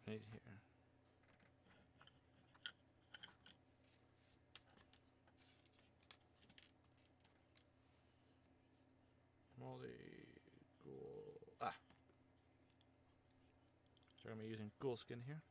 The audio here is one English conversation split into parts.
Right here. Molly ghoul. So we're gonna be using ghoul skin here.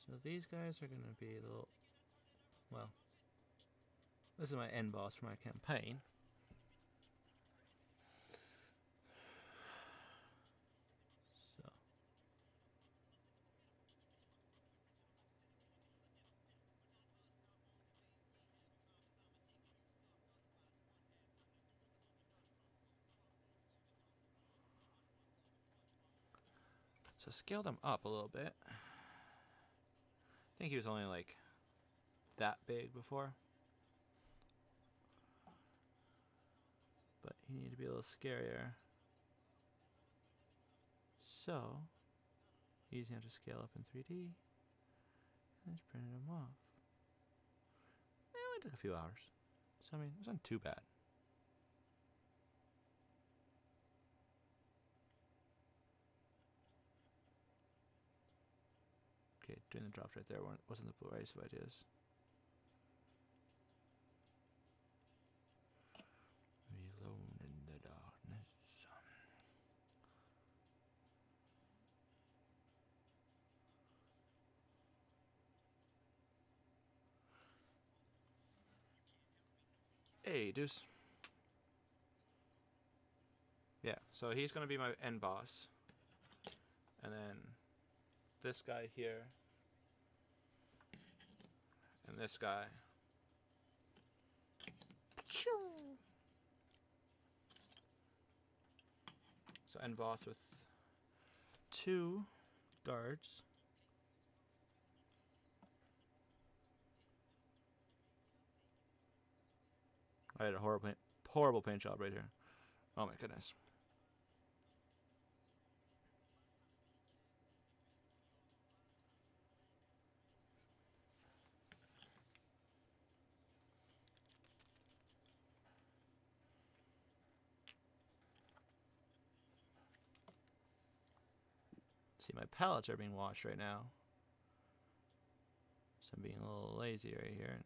So these guys are gonna be a little. Well, this is my end boss for my campaign. So. So scale them up a little bit. I think he was only like that big before. But he needed to be a little scarier. So he's going to scale up in 3D. And just printed him off. It only took a few hours. So I mean, it wasn't too bad. Okay, doing the drops right there wasn't the right of ideas. Alone in the darkness. Hey, Deuce. Yeah, so he's going to be my end boss. And then this guy here. And this guy. So end boss with 2 guards. I had a horrible paint job right here. Oh my goodness. See, my palettes are being washed right now. So I'm being a little lazy right here. And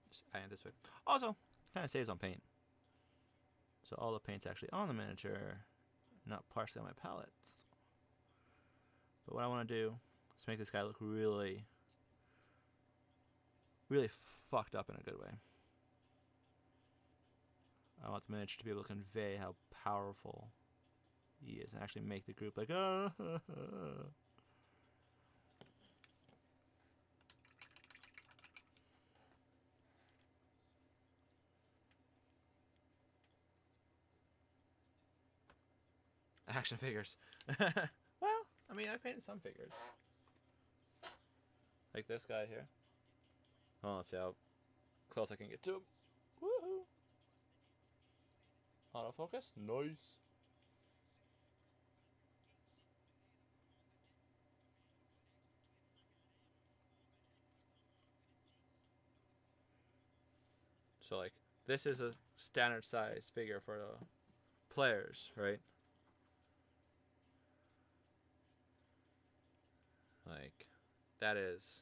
just add it this way. Also, kind of saves on paint. So all the paint's actually on the miniature, not partially on my palettes. But what I want to do is make this guy look really, really fucked up in a good way. I want the miniature to be able to convey how powerful he is and actually make the group like, ah. Action figures. Well, I mean, I painted some figures. Like this guy here. Oh, let's see how close I can get to him. Woohoo! Autofocus. Nice. So, like, this is a standard size figure for the players, right? Like, that is.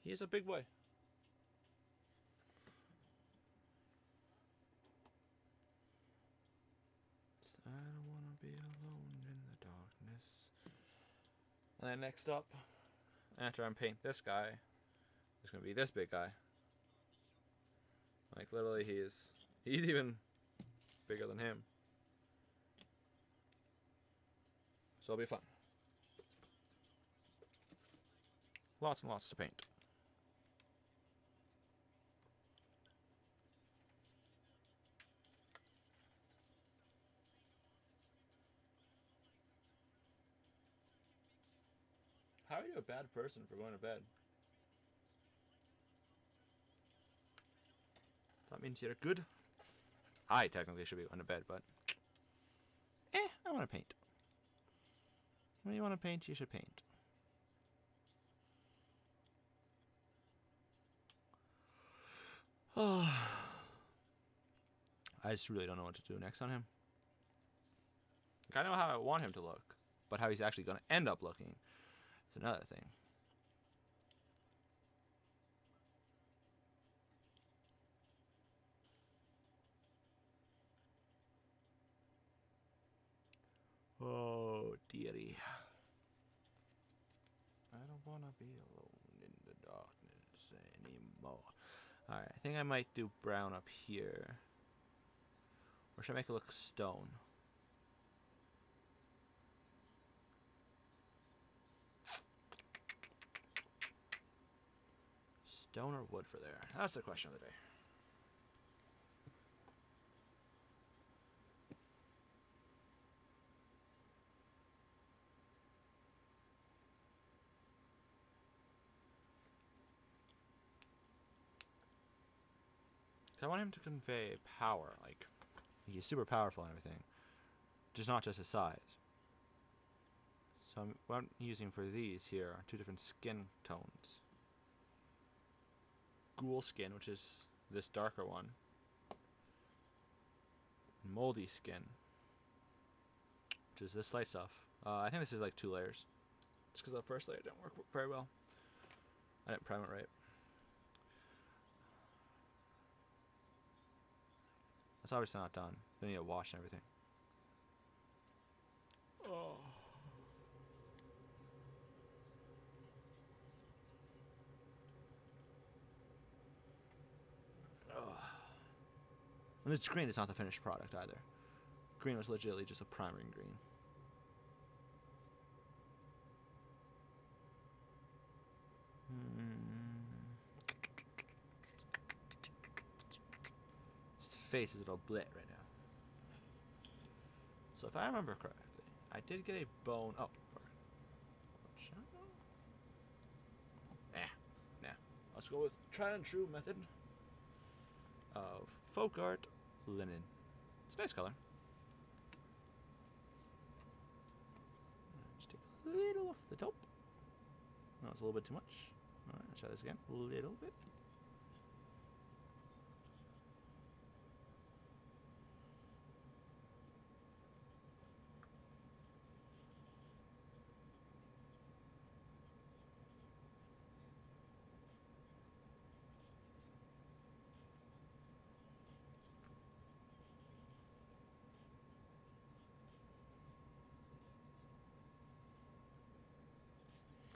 He's a big boy. I don't want to be alone And then next up, after I paint this guy, is going to be this big guy. Like literally he's even bigger than him. So it'll be fun. Lots and lots to paint. How are you a bad person for going to bed? That means you're good. I technically should be going to bed, but I want to paint. When you want to paint, you should paint. Oh, I just really don't know what to do next on him. Like, I know how I want him to look, but how he's actually going to end up looking is another thing. Oh, dearie. I don't want to be alone in the darkness anymore. Alright, I think I might do brown up here. Or should I make it look stone? Stone or wood for there? That's the question of the day. I want him to convey power, like he's super powerful and everything, just not just his size. So what I'm using for these here are two different skin tones. Ghoul skin, which is this darker one. Moldy skin, which is this light stuff. I think this is like 2 layers. It's because the first layer didn't work very well. I didn't prime it right. That's obviously not done. They need to wash and everything. Oh. Oh. And this green is not the finished product either. Green was legitimately just a priming green. His face is a little blit right now. So if I remember correctly, I did get a bone. Oh, nah. Let's go with tried and true method of folk art linen. It's a nice color. Just take a little off the top. No, it's a little bit too much. Alright, let's try this again. A little bit.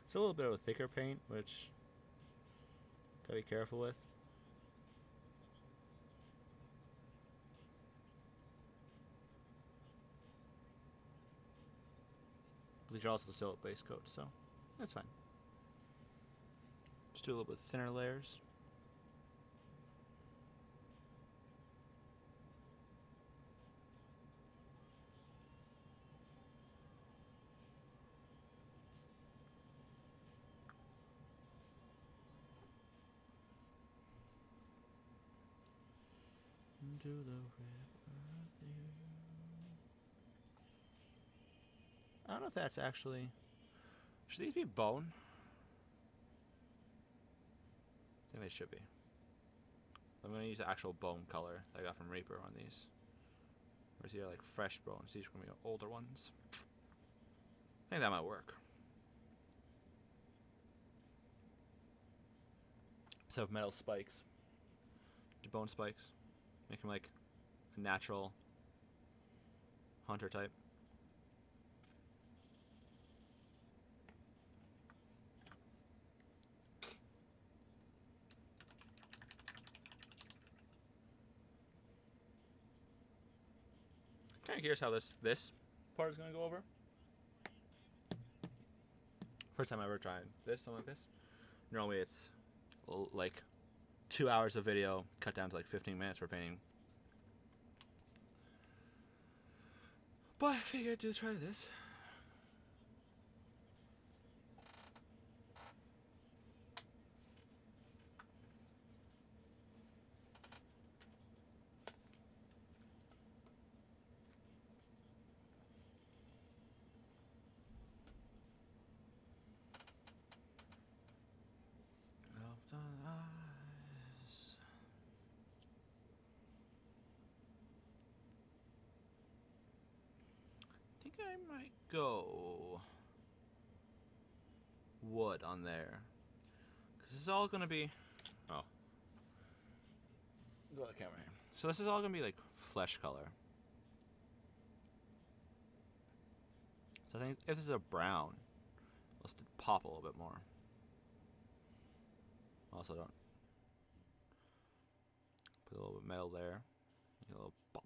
It's a little bit of a thicker paint, which gotta be careful with. But these are also still a base coat, so that's fine. Just do a little bit thinner layers. Into the river. I don't know if that's actually. Should these be bone? I think they should be. I'm gonna use the actual bone color that I got from Reaper on these. Whereas these are like fresh bones. These are gonna be older ones. I think that might work. So have metal spikes. Do bone spikes. Make him like a natural hunter type. Kind of curious how this part is gonna go over. First time I ever tried this, something like this. Normally it's like 2 hours of video cut down to like 15 minutes for painting. But I figured to try this. I think I might go wood on there. Because this is all going to be... Oh. Go to the camera here. So this is all going to be like flesh color. So I think if this is a brown, let's pop a little bit more. Also don't put a little bit of metal there. A little pop.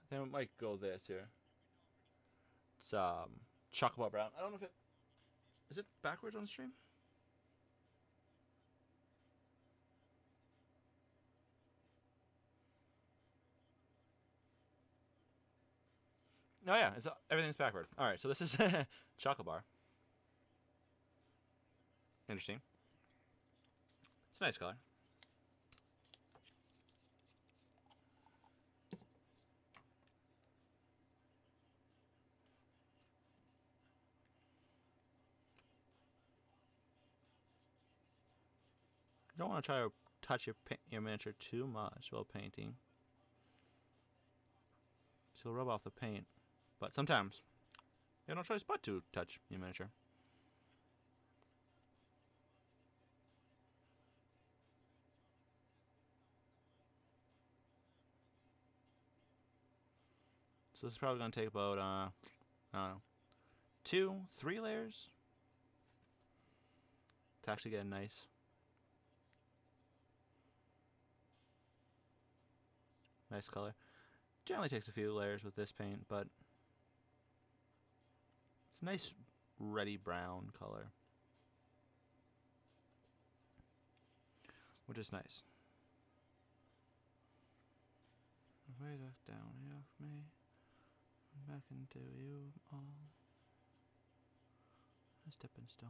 Then we might go this here. It's chocolate brown. I don't know if it is it backwards on the stream. Oh yeah, everything's backward. All right, so this is chocolate bar. Interesting. It's a nice color. You don't want to try to touch your miniature too much while painting. So you'll rub off the paint. But sometimes you have no choice but to touch your miniature. So this is probably going to take about, I don't know, 2, 3 layers to actually get a nice color. Generally takes a few layers with this paint, but it's a nice reddy brown color, which is nice. Way down off me, back into you all. A stepping stone.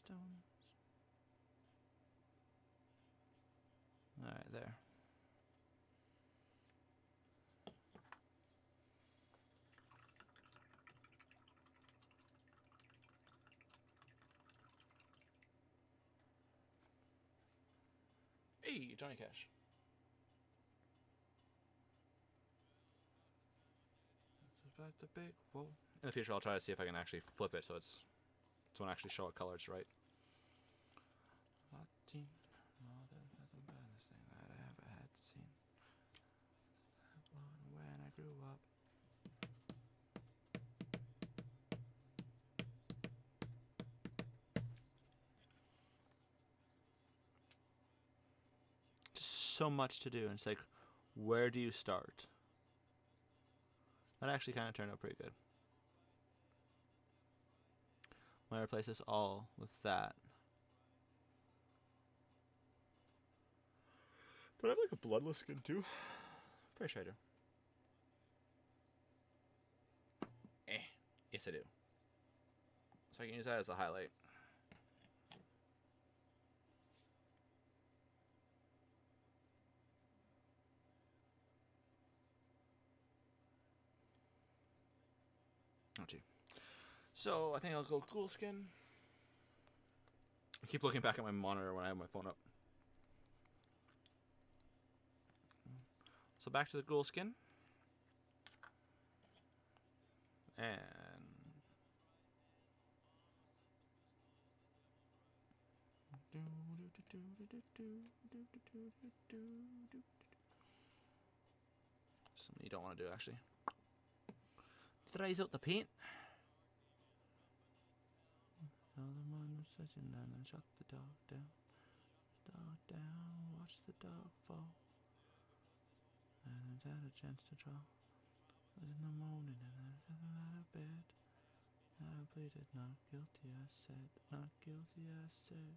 Stones. All right, there. Hey, Johnny Cash. Back the big whoa. In the future, I'll try to see if I can actually flip it so it's so I actually show what color it's right. Latin, the baddest thing that I ever had seen. When I grew up. Just so much to do, and it's like, where do you start? That actually kind of turned out pretty good. I'm gonna replace this all with that. But I have like a bloodless skin too. Pretty sure I do. Yes I do. So I can use that as a highlight. Oh gee. So I think I'll go cool skin. I keep looking back at my monitor when I have my phone up. So back to the ghoul skin. And something you don't want to do actually. Dries out the paint. Tell the man was sitting down and shut the dog down. Dog down, watch the dog fall. And had a chance to draw. It was in the morning and I got out of bed. I pleaded not guilty, I said. Not guilty, I said.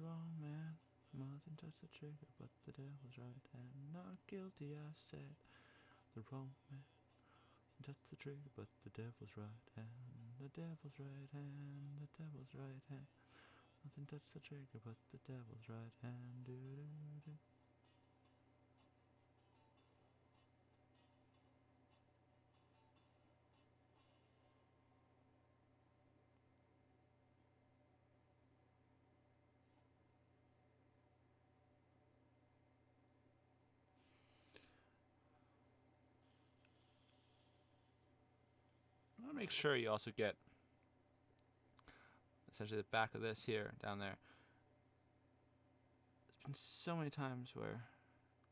Wrong man. Martin touched the trigger, but the devil's right hand. Not guilty, I said. The wrong man. Touched the trigger, but the devil's right hand. The devil's right hand. The devil's right hand. Nothing touched the trigger, but the devil's right hand. Do do do. I want to make sure you also get essentially the back of this here, down there. There's been so many times where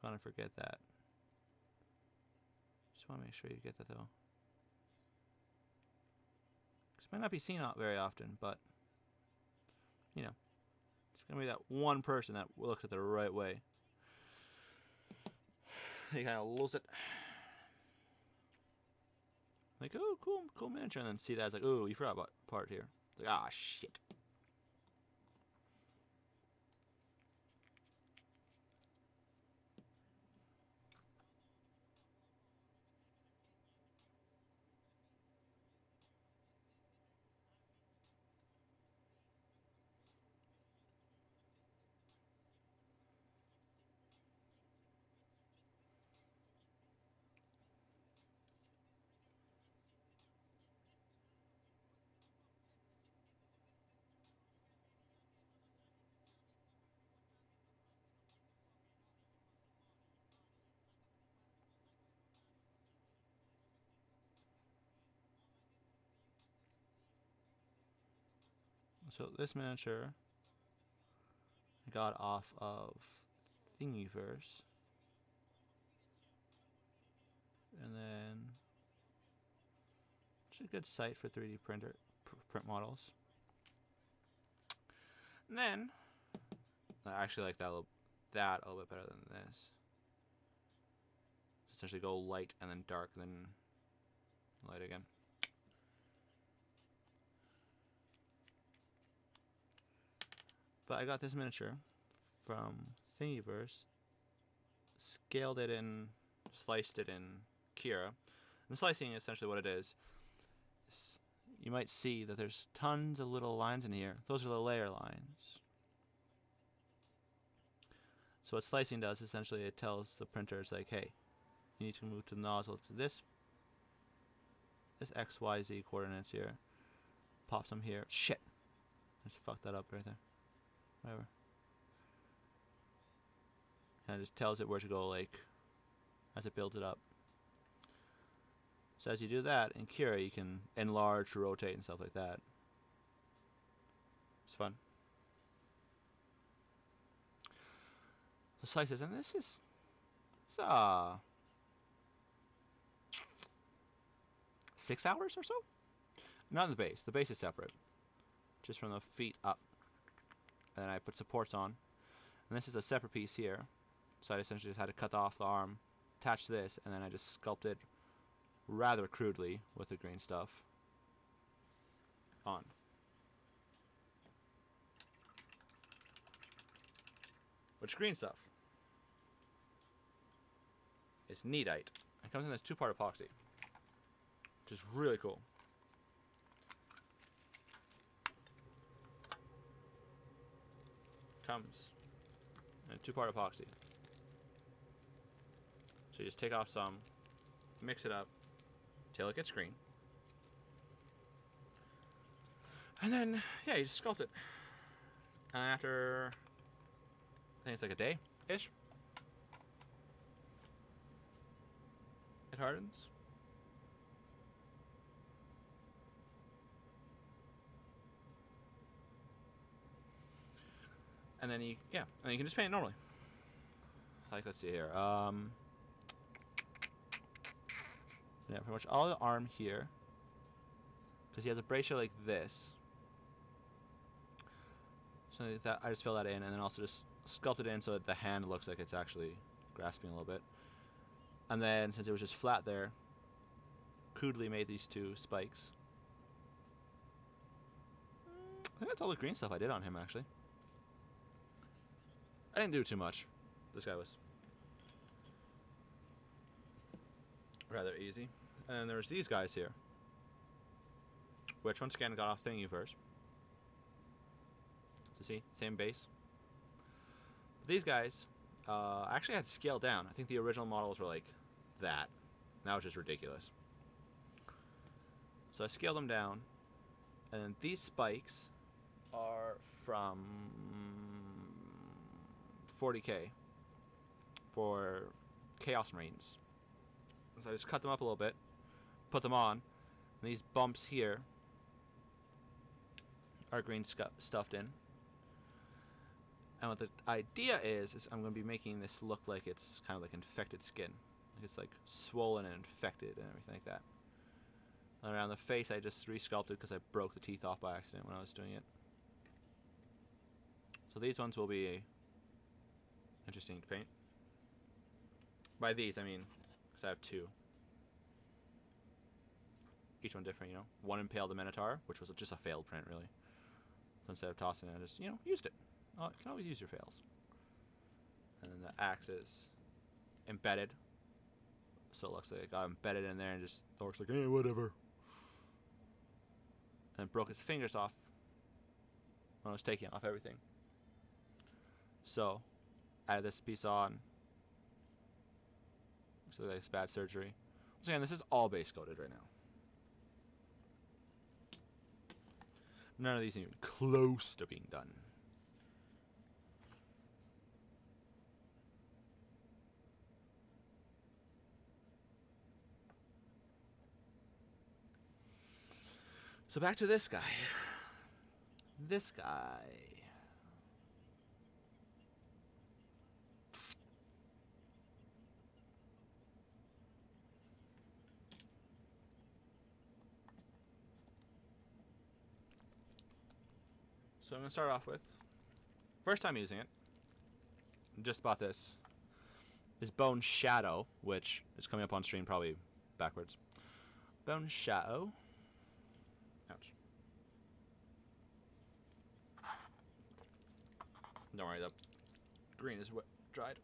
I'm gonna forget that. Just want to make sure you get that though. Because it might not be seen out very often, but you know, it's gonna be that one person that looks at it the right way. He kind of lose it. Like, oh, cool miniature, and then see that it's like, oh, you forgot about part here. It's like, ah, shit. So this miniature I got off of Thingiverse, and then it's a good site for 3D print models. And then I actually like that a little bit better than this. Essentially go light and then dark and then light again. But I got this miniature from Thingiverse, scaled it in, sliced it in Kira. And slicing is essentially what it is. You might see that there's tons of little lines in here. Those are the layer lines. So what slicing does, essentially, it tells the printer, it's like, hey, you need to move the nozzle to this X, Y, Z coordinates here. Pop some here. Shit! I just fucked that up right there. Whatever. Kind of just tells it where to go, like, as it builds it up. So as you do that, in Cura, you can enlarge, rotate, and stuff like that. It's fun. So slices, and this is, it's 6 hours or so? Not in the base. The base is separate. Just from the feet up. And then I put supports on. And this is a separate piece here. So I essentially just had to cut off the arm, attach this, and then I just sculpted rather crudely with the green stuff on. Which green stuff is neatite. It comes in this 2-part epoxy, which is really cool. Comes in a 2-part epoxy. So you just take off some, mix it up till it gets green. And then, yeah, you just sculpt it. And after, I think it's like a day-ish, it hardens. And then you can just paint it normally. Like, let's see here. Yeah, pretty much all the arm here. Because he has a bracer like this. So that I just fill that in, and then also just sculpt it in so that the hand looks like it's actually grasping a little bit. And then, since it was just flat there, crudely made these two spikes. I think that's all the green stuff I did on him, actually. I didn't do too much. This guy was rather easy. And there's these guys here, which once again got off thingy first. So see, same base. But these guys actually had scaled down. I think the original models were like that. Now it's just ridiculous. So I scaled them down, and these spikes are from 40k for Chaos Marines. So I just cut them up a little bit, put them on, and these bumps here are green stuffed in. And what the idea is I'm going to be making this look like it's kind of like infected skin. Like it's like swollen and infected and everything like that. And around the face I just resculpted because I broke the teeth off by accident when I was doing it. So these ones will be interesting to paint. By these I mean, because I have two. Each one different, you know. One impaled the Minotaur, which was just a failed print really. So instead of tossing it, I just, you know, used it. Oh, you can always use your fails. And then the axe is embedded. So it looks like it got embedded in there and just looks like, eh, whatever. And broke his fingers off when I was taking off everything. So, I added this piece on. Looks like it's bad surgery. Once again, this is all base coated right now. None of these are even close to being done. So back to this guy. This guy. So I'm going to start off with, first time using it, just bought this, is Bone Shadow, which is coming up on stream probably backwards. Bone Shadow. Ouch. Don't worry, the green is dried.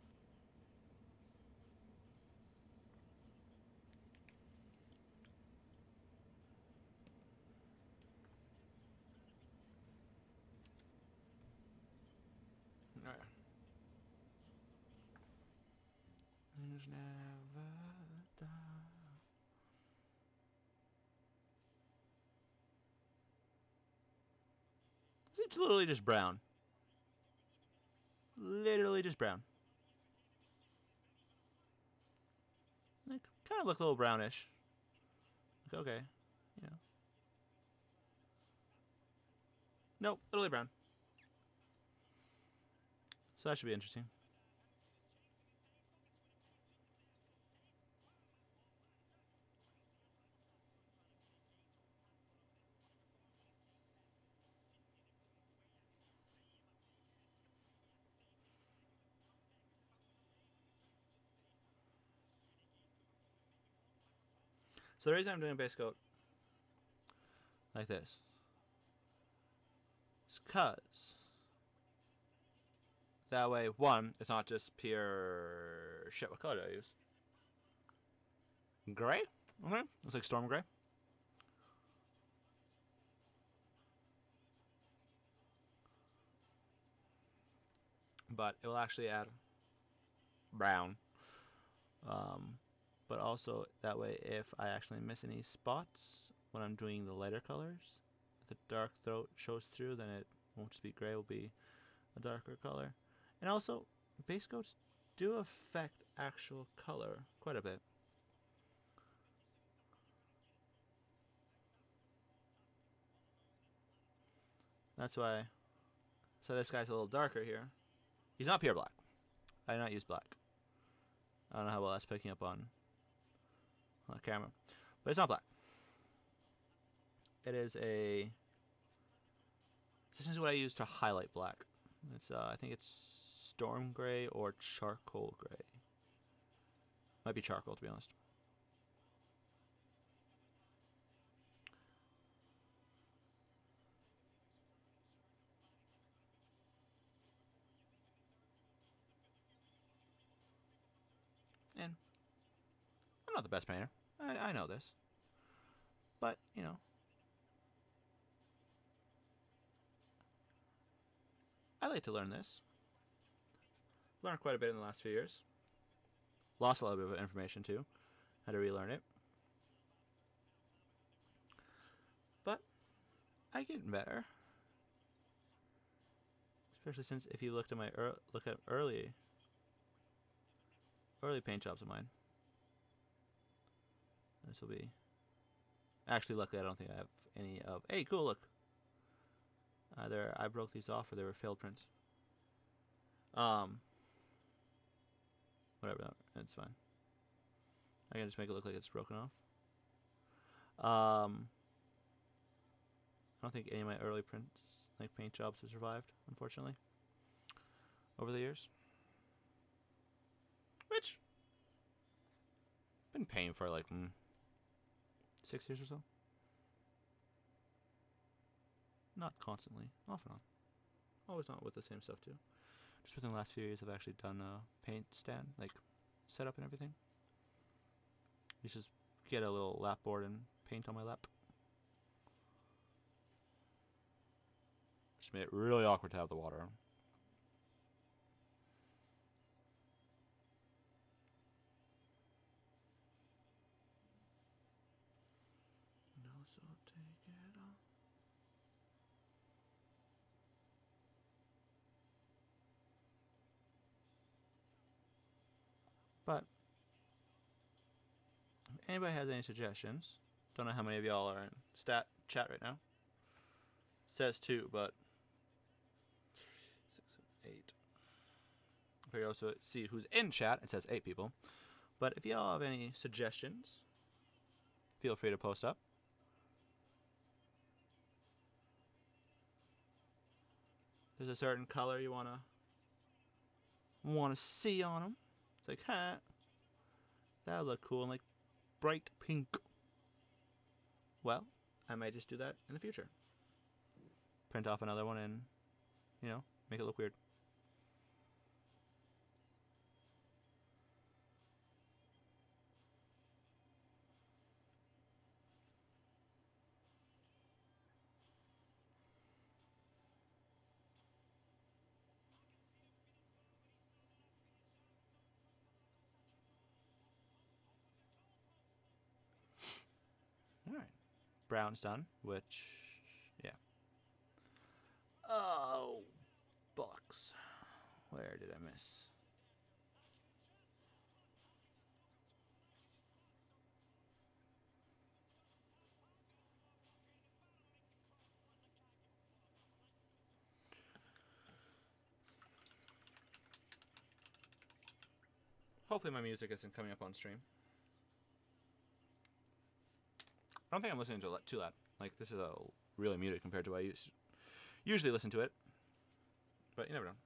Alright. There's never die. It's literally just brown. Literally just brown. Like, kind of look a little brownish. Like, okay, you know. Nope, literally brown. So that should be interesting. So the reason I'm doing a base coat like this is because that way, one, it's not just pure shit. What color do I use? Gray? Okay, looks like storm gray. But it will actually add brown. Um, but also that way, if I actually miss any spots when I'm doing the lighter colors, the dark throat shows through, then it won't just be gray, it will be a darker color. And also, base coats do affect actual color quite a bit. That's why. So this guy's a little darker here. He's not pure black. I did not use black. I don't know how well that's picking up on on the camera, but it's not black. It is a. This is what I use to highlight black. It's I think it's storm gray or charcoal gray. Might be charcoal to be honest. And I'm not the best painter. I know this, but you know, I like to learn this. Learned quite a bit in the last few years. Lost a little bit of information too. Had to relearn it, but I get better. Especially since if you looked at my look at early paint jobs of mine, this will be. Actually, luckily, I don't think I have any of. Hey, cool! Look, either I broke these off or they were failed prints. Um, whatever, it's fine. I can just make it look like it's broken off. I don't think any of my early prints, like paint jobs, have survived, unfortunately, over the years. Which been paying for like 6 years or so. Not constantly, off and on. Always not with the same stuff too. Just within the last few years, I've actually done a paint stand, like setup and everything. You just get a little lap board and paint on my lap. Just made it really awkward to have the water on. No, so take it off. But if anybody has any suggestions, don't know how many of y'all are in stat chat right now. Says 2, but 6, 7, 8. If you also see who's in chat, it says 8 people. But if y'all have any suggestions, feel free to post up. There's a certain color you wanna see on them. It's like, huh, that would look cool in like bright pink. Well, I might just do that in the future. Print off another one and, make it look weird. Alright. Brown's done, which, yeah. Oh, box. Where did I miss? Hopefully my music isn't coming up on stream. I don't think I'm listening to it too loud. Like, this is really muted compared to what I usually listen to it. But you never know.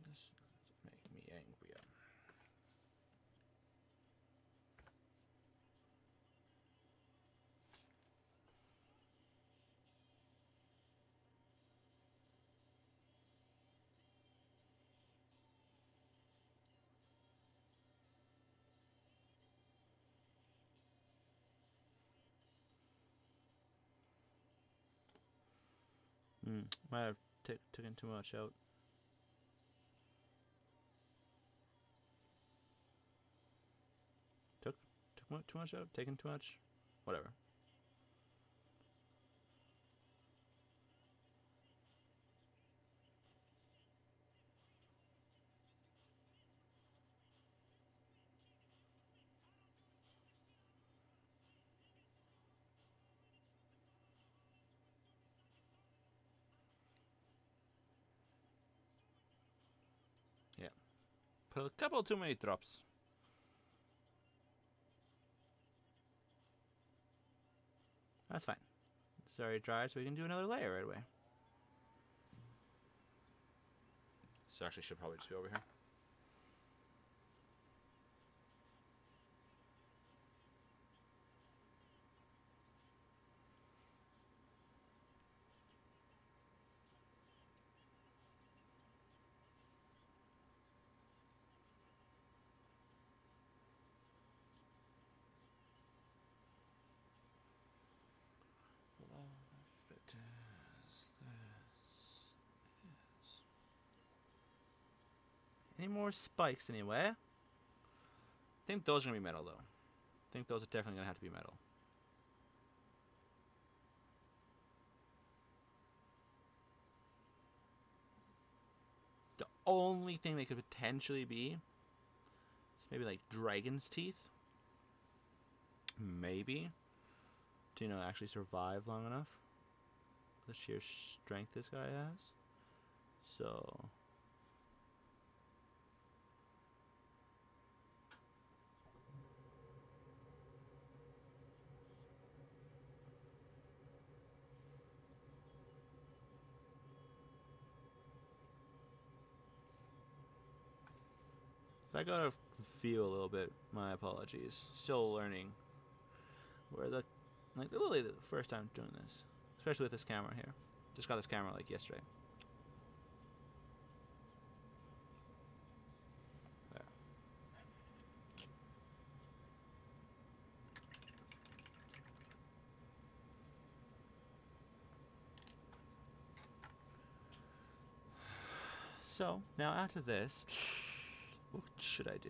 This make me angry. Might have taken too much out. Took too much out? Taken too much? Whatever. Put a couple too many drops. That's fine. It's already dried, so we can do another layer right away. So actually should probably just be over here. Any more spikes anyway? I think those are gonna be metal though. I think those are definitely gonna have to be metal. The only thing they could potentially be is maybe like dragon's teeth. Maybe. To, actually survive long enough. The sheer strength this guy has. So. If I gotta feel a little bit, my apologies. Still learning. Where literally the first time doing this. Especially with this camera here. Just got this camera like yesterday. There. So, now after this, what should I do?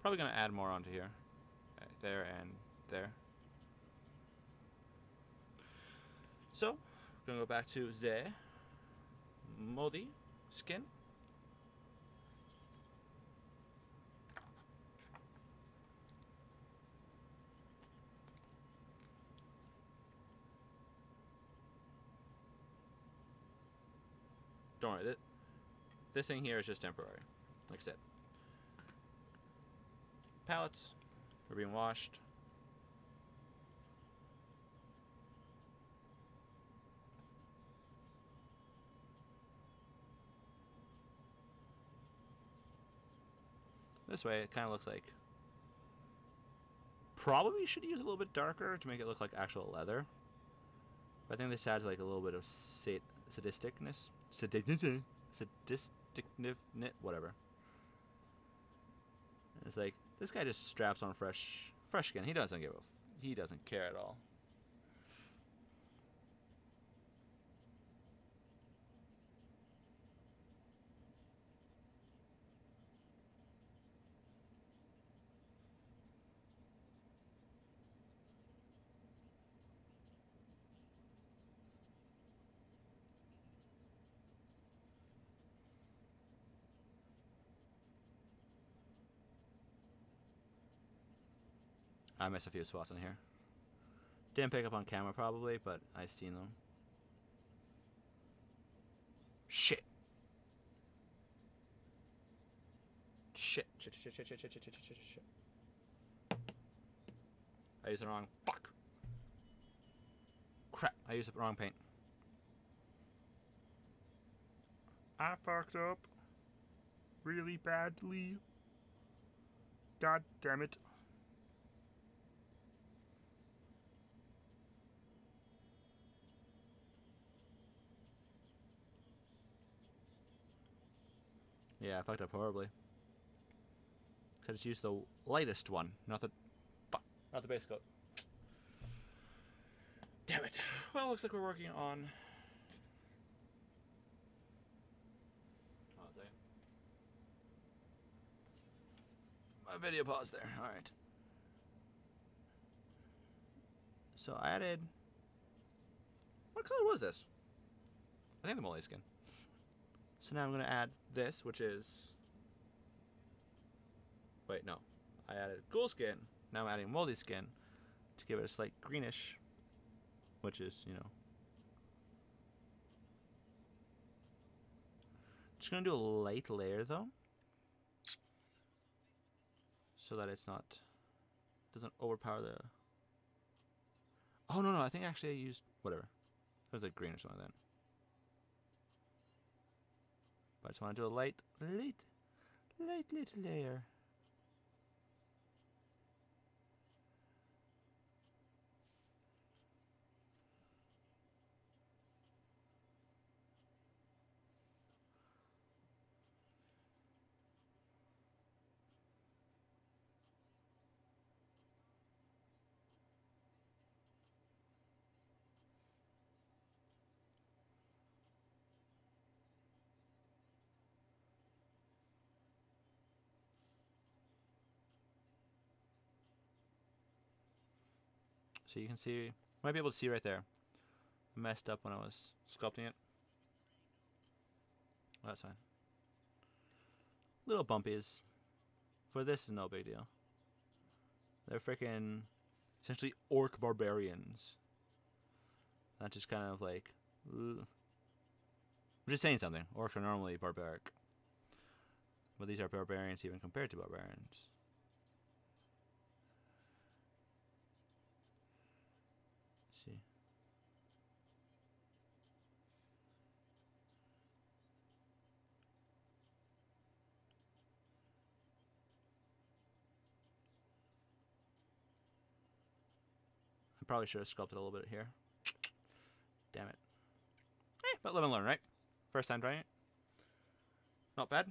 Probably gonna add more onto here. There and there. So, we're gonna go back to the moldy skin. Don't worry, this thing here is just temporary. Like I said. Pallets are being washed. This way, it kind of looks like. Probably should use a little bit darker to make it look like actual leather. But I think this adds like a little bit of sadisticness. Whatever. It's like this guy just straps on fresh skin. He doesn't care at all. I missed a few spots in here. Didn't pick up on camera probably, but I seen them. Shit. Shit. I used the wrong. Fuck. Crap. I used the wrong paint. I fucked up. Really badly. God damn it. Yeah, I fucked up horribly. I just used the lightest one, not the base coat. Damn it. Well, looks like we're working on. Hold on a second. My video paused there. All right. So I added. What color was this? I think the moldy skin. So now I'm gonna add this, which is. Wait, no. I added ghoul skin. Now I'm adding moldy skin. to give it a slight greenish, which is, you know. Just gonna do a light layer though, so that it's not, doesn't overpower the. Oh no, I think actually I used whatever. It was like green or something like that. But I just want to do a light layer. So you can see, might be able to see right there. I messed up when I was sculpting it. Oh, that's fine. Little bumpies. For this is no big deal. They're freaking essentially orc barbarians. Not just kind of like. I'm just saying something. Orcs are normally barbaric. But these are barbarians even compared to barbarians. Let's see. I probably should have sculpted a little bit here. Damn it. But live and learn, right? First time trying it. Not bad.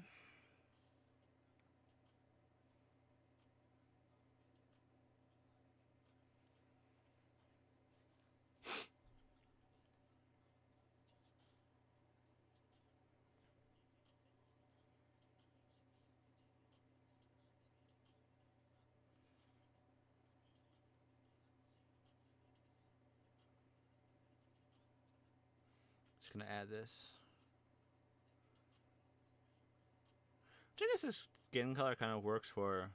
Just gonna add this. Which I guess this skin color kind of works for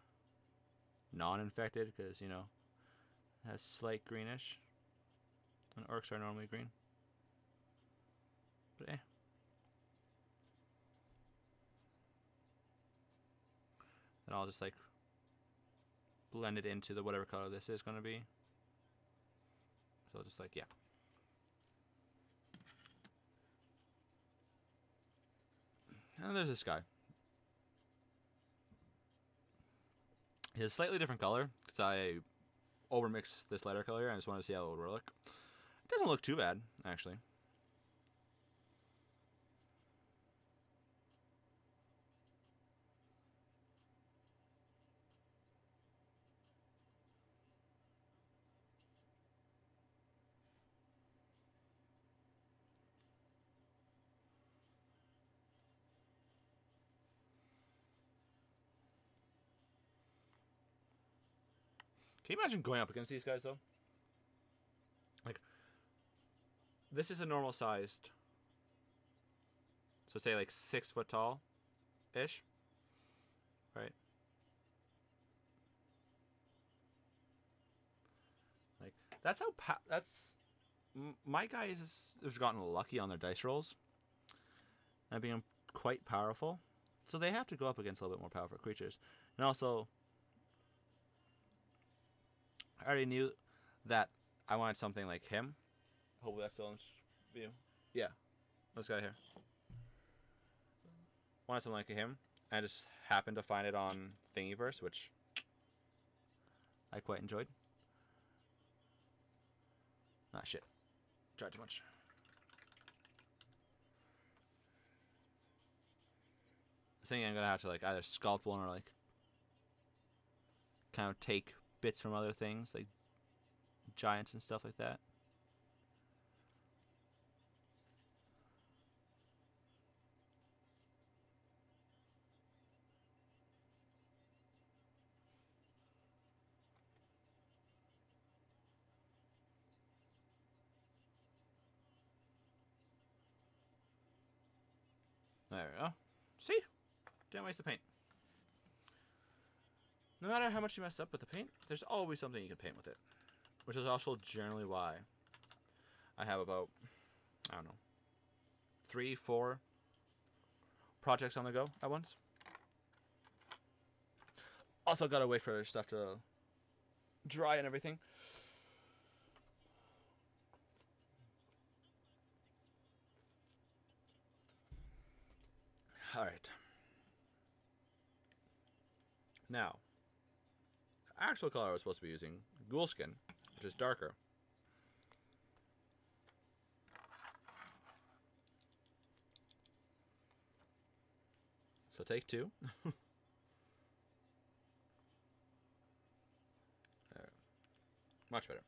non-infected because, you know, it has slight greenish. And orcs are normally green. But And I'll just like blend it into the whatever color this is gonna be. So just like, yeah. And there's this guy. He has a slightly different color because I overmixed this lighter color here. I just wanted to see how it would look. It doesn't look too bad, actually. Can you imagine going up against these guys though? Like, this is a normal sized, so say like 6 foot tall ish, right? Like that's how that's my guys have gotten lucky on their dice rolls and being quite powerful, so they have to go up against a little bit more powerful creatures. And also, I already knew that I wanted something like him. Hopefully that's still in view. Yeah, this guy here. Wanted something like him. I just happened to find it on Thingiverse, which I quite enjoyed. Ah, shit. Tried too much. I think I'm gonna have to like either sculpt one or like kind of take bits from other things, like giants and stuff like that. There we go. See? Didn't waste the paint. No matter how much you mess up with the paint, there's always something you can paint with it. which is also generally why I have about, I don't know, 3, 4 projects on the go at once. Also gotta wait for stuff to dry and everything. Alright. Now, the actual color I was supposed to be using, ghoul skin, which is darker. So take 2. Much better.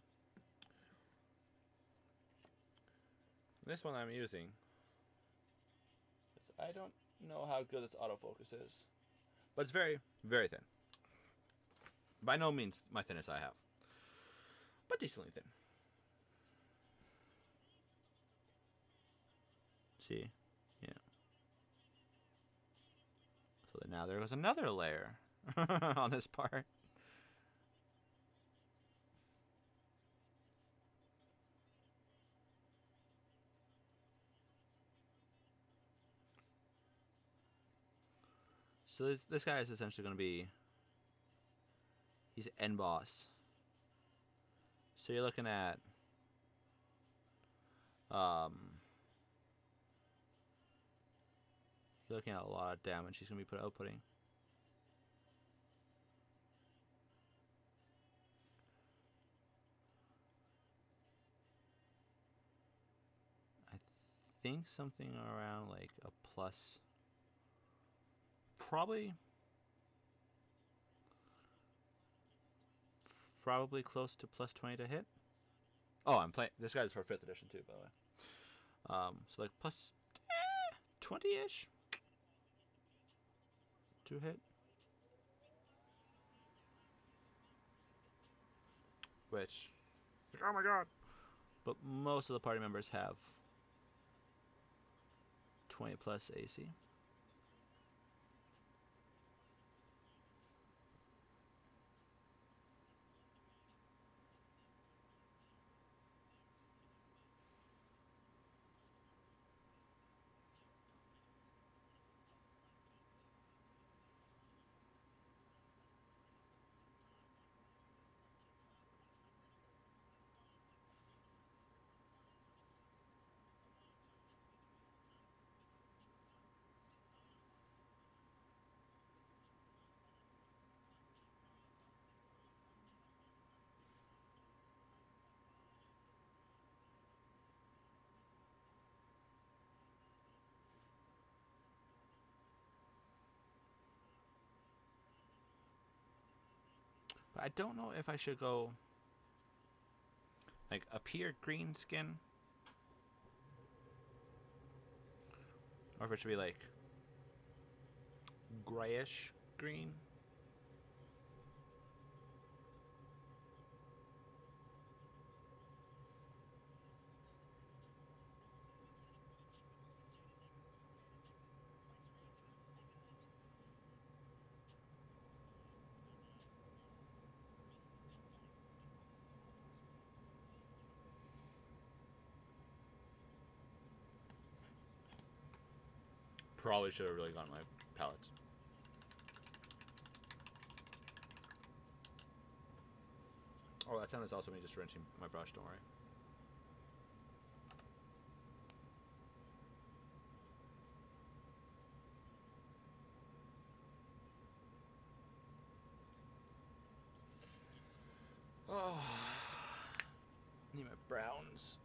This one I'm using, I don't know how good this autofocus is, but it's very, very thin. By no means my thinnest I have, but decently thin. See? Yeah. So now there goes another layer on this part. So this guy is essentially going to be, he's an endboss. So you're looking at um, a lot of damage he's going to be outputting. I think something around like a plus, probably close to plus 20 to hit. Oh, I'm playing. This guy's for 5th edition too, by the way. So like plus 20-ish to hit, which, oh my god. But most of the party members have 20 plus AC. But I don't know if I should go like a pure green skin, or if it should be like grayish green. Probably should have really gone my palettes. Oh, that time is also me just rinsing my brush, don't worry. Oh, need my browns.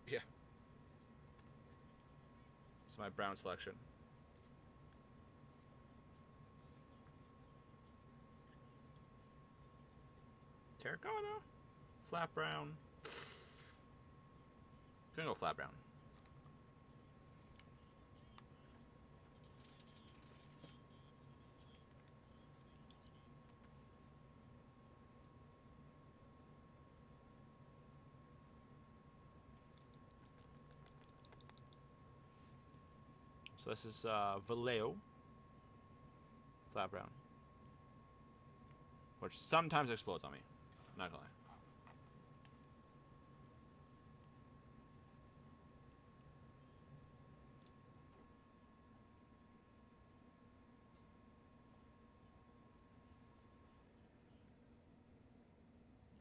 Yeah, it's my brown selection. Terracotta, flat brown. Gonna go flat brown. So this is Vallejo, flat brown. which sometimes explodes on me. Not gonna lie.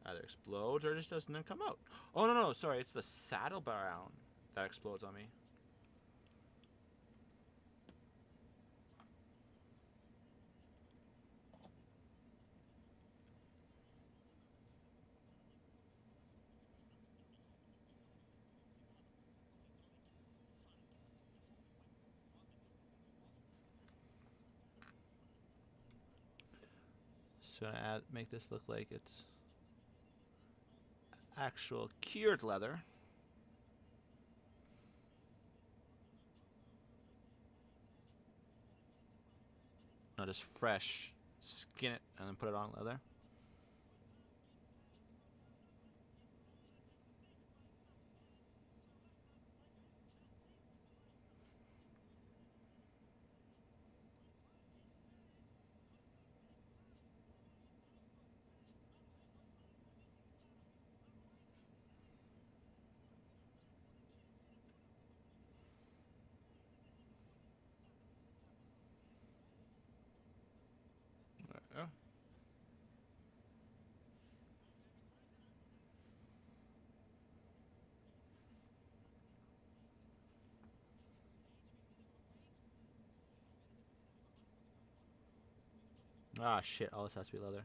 Either explodes or just doesn't come out. Oh no no, sorry, it's the saddle brown that explodes on me. So I make this look like it's actual cured leather. Not just fresh. Skin it and then put it on leather. There we go. Ah shit, all this has to be leather.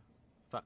Fuck.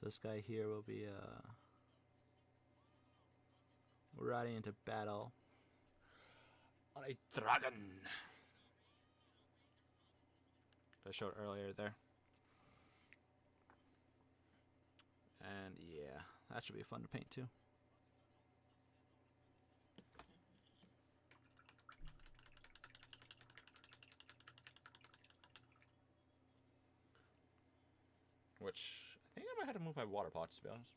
So this guy here will be riding into battle on a dragon. I showed earlier there. And yeah, that should be fun to paint too. Which I think I might have to move my water pots to be honest.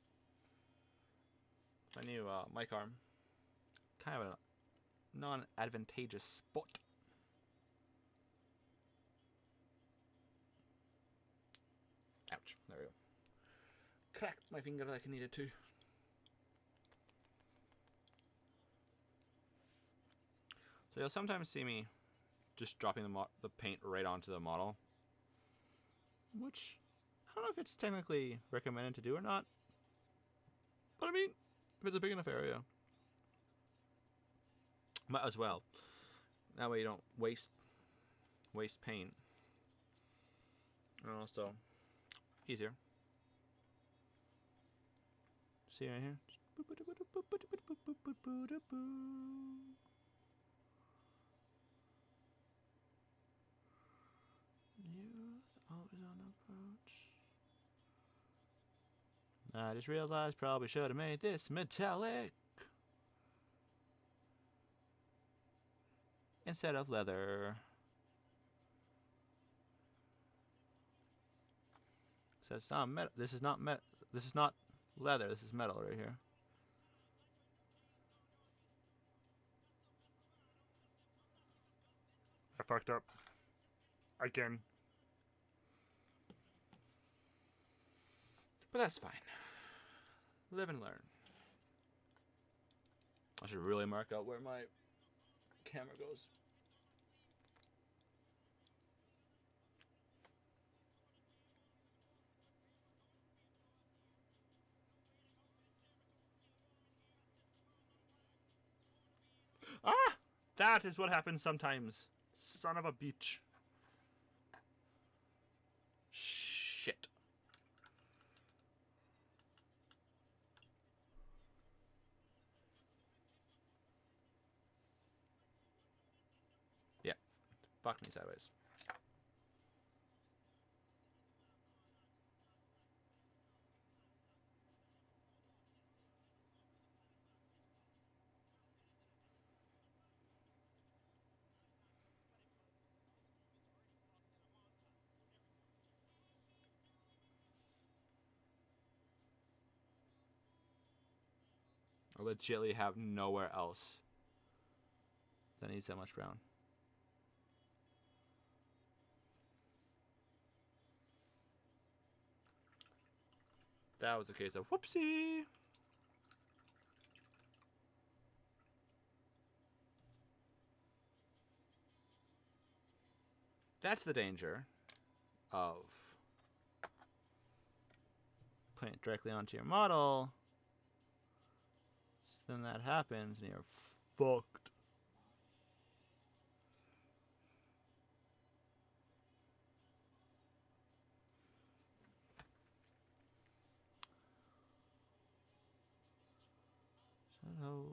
My new mic arm. Kind of a non-advantageous spot. Ouch. There we go. Cracked my finger like I needed to. So you'll sometimes see me just dropping the paint right onto the model. Which, I don't know if it's technically recommended to do or not. But I mean, if it's a big enough area, might as well. That way you don't waste paint. And also, easier. See right here? Youth always on approach. I just realized probably should have made this metallic instead of leather. So it's not metal. This is not metal. This is not leather. This is metal right here. I fucked up again. But that's fine. Live and learn. I should really mark out where my camera goes. Ah! That is what happens sometimes. Son of a bitch. Shit. Yeah. Fuck me sideways. I legitimately have nowhere else that needs that much brown. That was a case of whoopsie. That's the danger of putting it directly onto your model. So then that happens and you're fucked. Hello.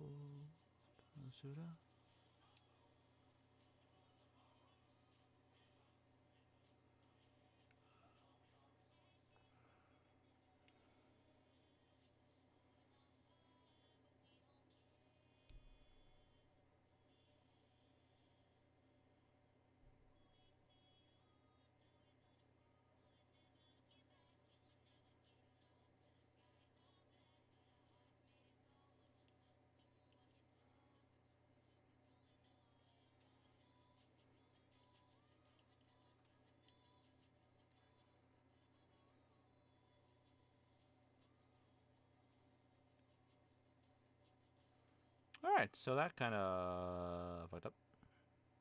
Alright, so that kind of fucked up.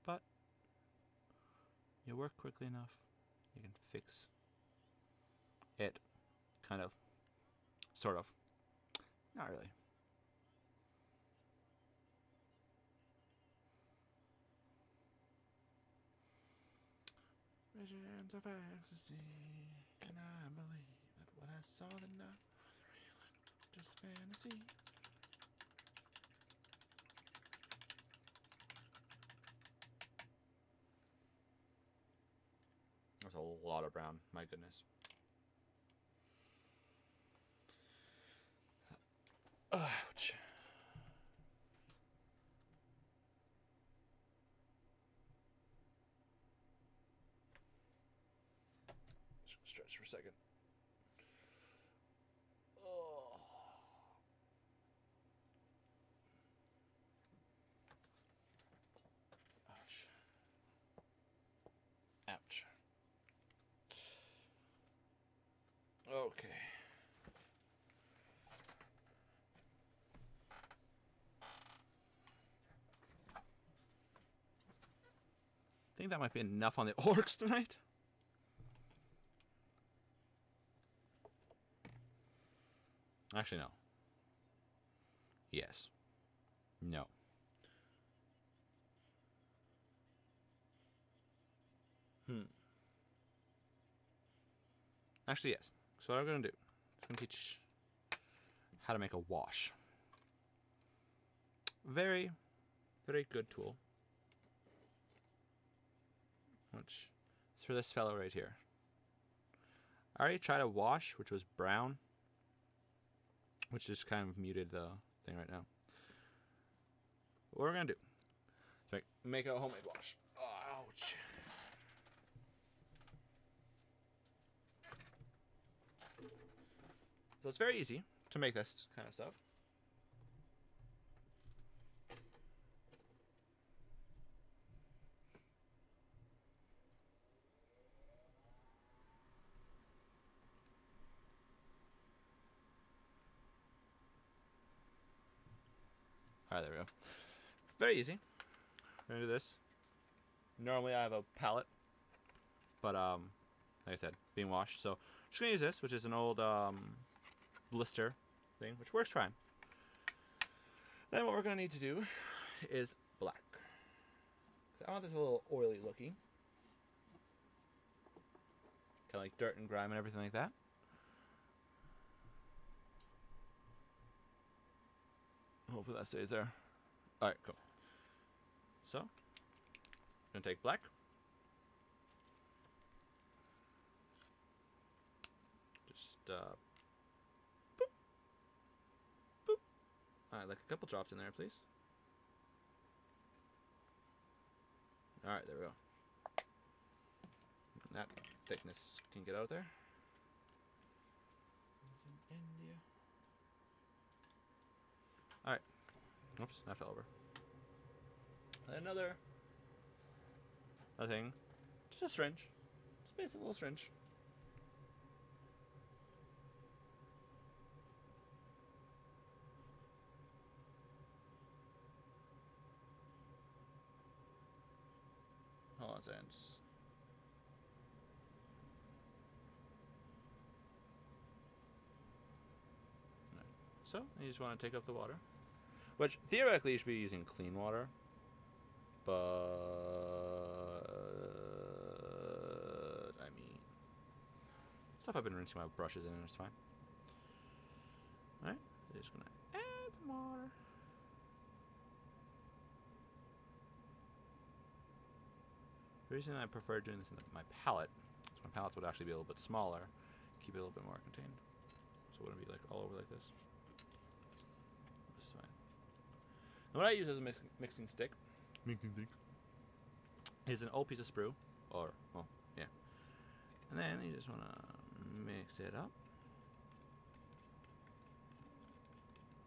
But you work quickly enough, you can fix it. Kind of. Sort of. Not really. Visions of ecstasy, and I believe that what I saw that night was just fantasy. That's a lot of brown, my goodness. Ouch. Just stretch for a second. Oh. Ouch. Ouch. Okay. I think that might be enough on the Urks tonight. Actually, no. Yes. No. Actually, yes. So what I'm going to do is I'm going to teach how to make a wash. Very, very good tool. Which is for this fellow right here. I already tried a wash, which was brown, which just kind of muted the thing right now. What we're going to do is make a homemade wash. Ouch. So it's very easy to make this kind of stuff. Alright, there we go. Very easy. We're going to do this. Normally I have a palette, but like I said, being washed. So I'm just going to use this, which is an old blister thing, which works fine. Then what we're going to need to do is black. I want this a little oily looking. Kind of like dirt and grime and everything like that. Hopefully that stays there. Alright, cool. So, I'm going to take black. Just, boop, boop. Alright, like a couple drops in there, please. Alright, there we go. That thickness can get out there. Alright, Oops, that fell over. Another thing. Just a syringe. Just a basic little syringe. Hold on a second. So, you just want to take up the water. Which, theoretically, you should be using clean water. But, I mean, stuff I've been rinsing my brushes in and it's fine. Alright, just going to add some water. The reason I prefer doing this in my palette is my palettes would actually be a little bit smaller, keep it a little bit more contained. So it wouldn't be like all over like this. This is fine. And what I use as a mixing stick is an old piece of sprue, or, well, yeah. And then you just want to mix it up.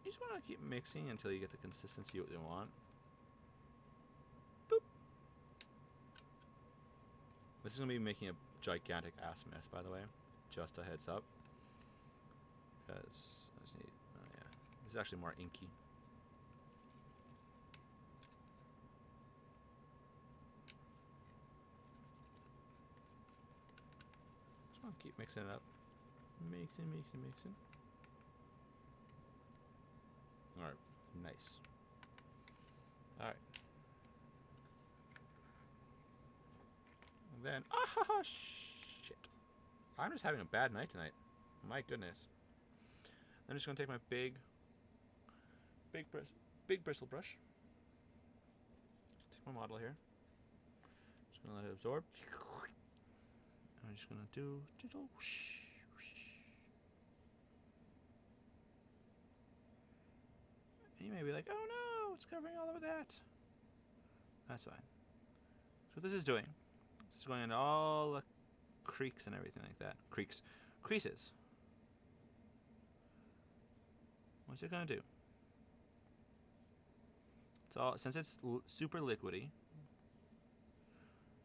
You just want to keep mixing until you get the consistency you want. Boop. This is going to be making a gigantic ass mess, by the way. Just a heads up. Because I just need, oh yeah, this is actually more inky. Just want to keep mixing it up. Mixing. Alright, nice. Alright. And then, shit. I'm just having a bad night tonight. My goodness. I'm just going to take my big bristle brush. Take my model here. Just going to let it absorb. I'm just going to do whoosh. And you may be like, oh no, it's covering all over that. That's fine. So what this is doing, this is going into all the creaks and everything like that. Creases. What's it going to do? It's all, since it's super liquidy,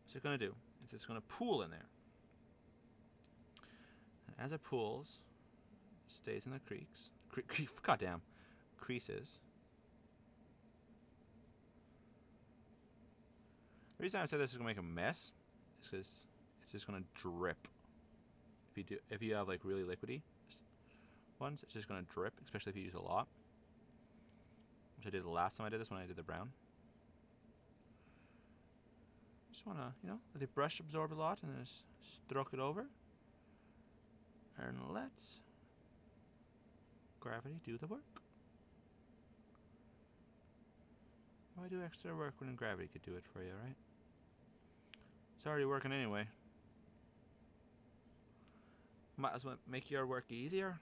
what's it going to do? It's just going to pool in there. And as it pools, it stays in the creases. The reason I said this is going to make a mess is because it's just going to drip. If you have like really liquidy ones, it's just going to drip, especially if you use a lot. Which I did the last time I did this when I did the brown. Just want to, let the brush absorb a lot and then just stroke it over. And let's gravity do the work. Why do extra work when gravity could do it for you, right? It's already working anyway. Might as well make your work easier.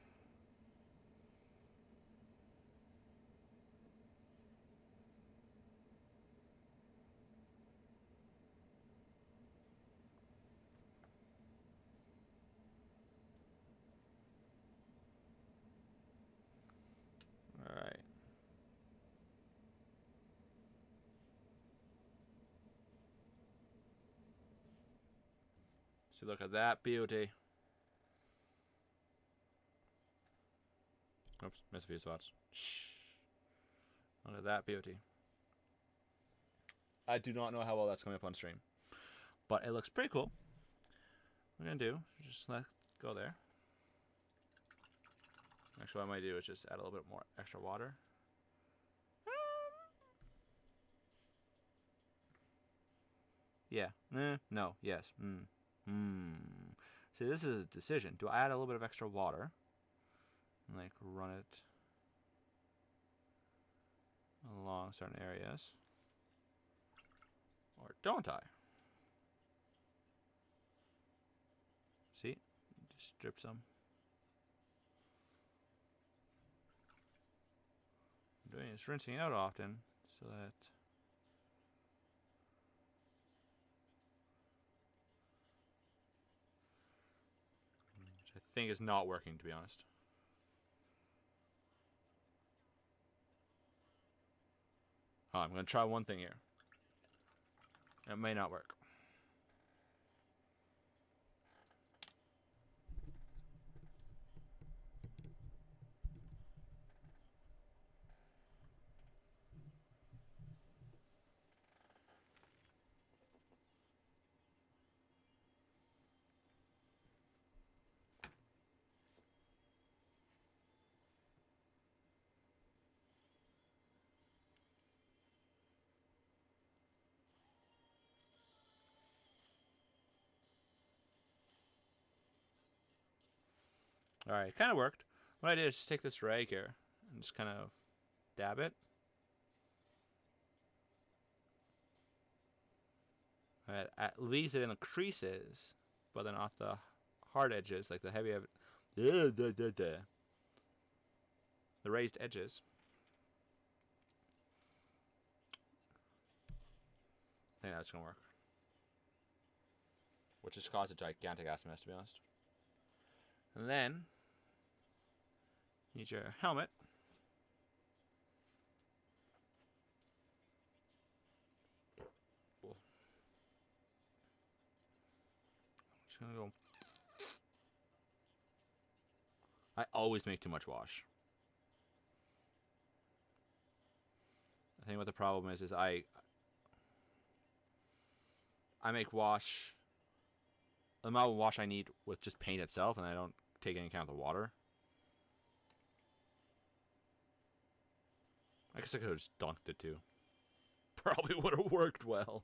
Alright. So look at that beauty. Oops, missed a few spots. Shh. Look at that beauty. I do not know how well that's coming up on stream, but it looks pretty cool. What we're going to do is just let go there. Actually, what I might do is just add a little bit more extra water. Yeah. No. Yes. See, this is a decision. Do I add a little bit of extra water and like run it along certain areas, or don't I? See, just drip some. I'm doing is rinsing out often so that which I think is not working, to be honest. Oh, I'm going to try one thing here. It may not work. Alright, kind of worked. What I did is just take this rag here and just kind of dab it. Right, at least it in the creases, but then off the hard edges, like the heavy, the raised edges. I think that's gonna work. Which has caused a gigantic ass mess, to be honest. And then, need your helmet. Just gonna go. I always make too much wash. I think what the problem is I make wash the amount of wash I need with just paint itself, and I don't take into account the water. I guess I could have just dunked it too. Probably would have worked well.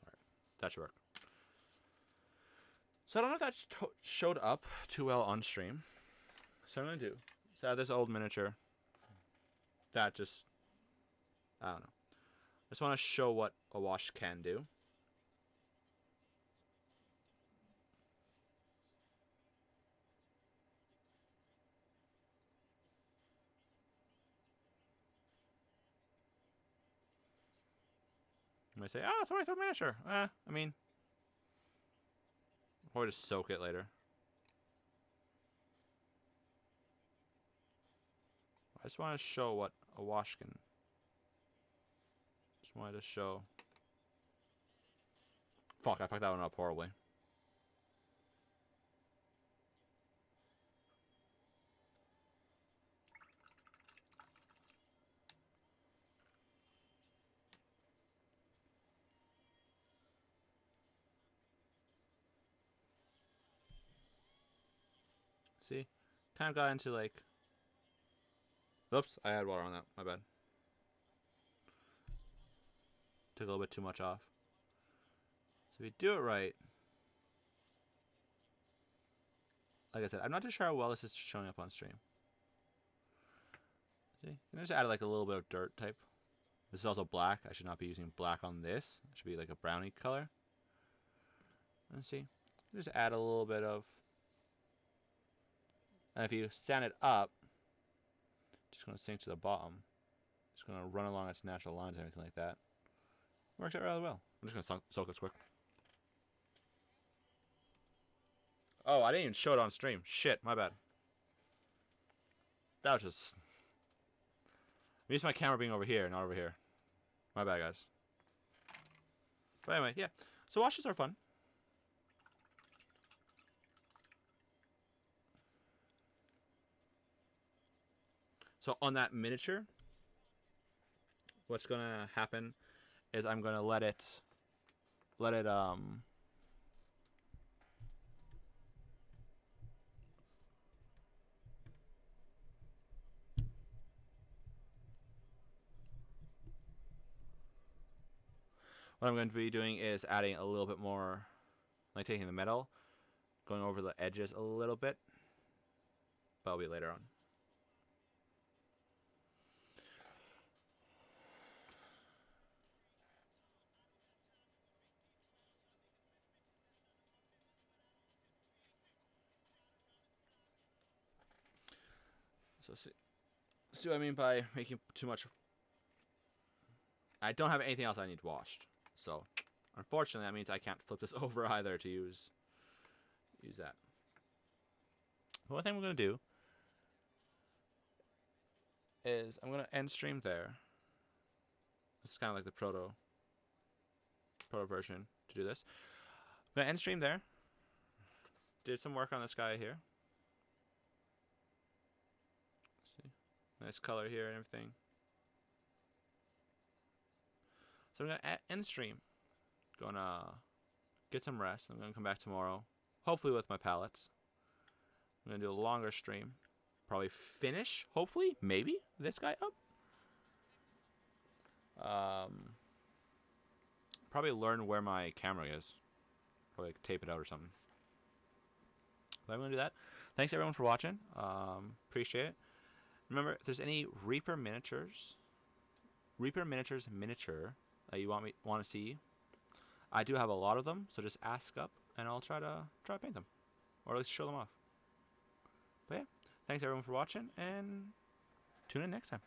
Alright, that should work. So I don't know if that's showed up too well on stream. So I'm going to do is add this old miniature that just, I don't know. I just want to show what a wash can do. You might say, oh, it's a waste of miniature. I mean, or just soak it later. I just want to show what a wash can. Just wanted to show. Fuck, I fucked that one up horribly. See? Kind of got into like. Oops, I had water on that. My bad. Took a little bit too much off. So if you do it right. Like I said, I'm not too sure how well this is showing up on stream. See? I just added like a little bit of dirt type. This is also black. I should not be using black on this. It should be like a brownie color. Let's see. Just add a little bit of. And if you stand it up, just going to sink to the bottom. Just going to run along its natural lines and everything like that. Works out rather well. I'm just going to soak this quick. Oh, I didn't even show it on stream. Shit, my bad. That was just. I'm used to my camera being over here, not over here. My bad, guys. But anyway, yeah. So washes are fun. So on that miniature, what's gonna happen is I'm gonna let it what I'm going to be doing is adding a little bit more, like taking the metal, going over the edges a little bit. But I'll be later on. So see what I mean by making too much. I don't have anything else I need washed. So unfortunately, that means I can't flip this over either to use that. But one thing we're going to do is I'm going to end stream there. It's kind of like the proto version to do this. I'm going to end stream there. Did some work on this guy here. See, nice color here and everything. So I'm going to end stream. Gonna get some rest. I'm gonna come back tomorrow, hopefully with my pallets. I'm gonna do a longer stream. Probably finish, hopefully, maybe, this guy up. Probably learn where my camera is. Probably tape it out or something. But I'm gonna do that. Thanks everyone for watching. Appreciate it. Remember, if there's any Reaper miniature that you want to see, I do have a lot of them. So just ask up, and I'll try to paint them, or at least show them off. But yeah, thanks everyone for watching, and tune in next time.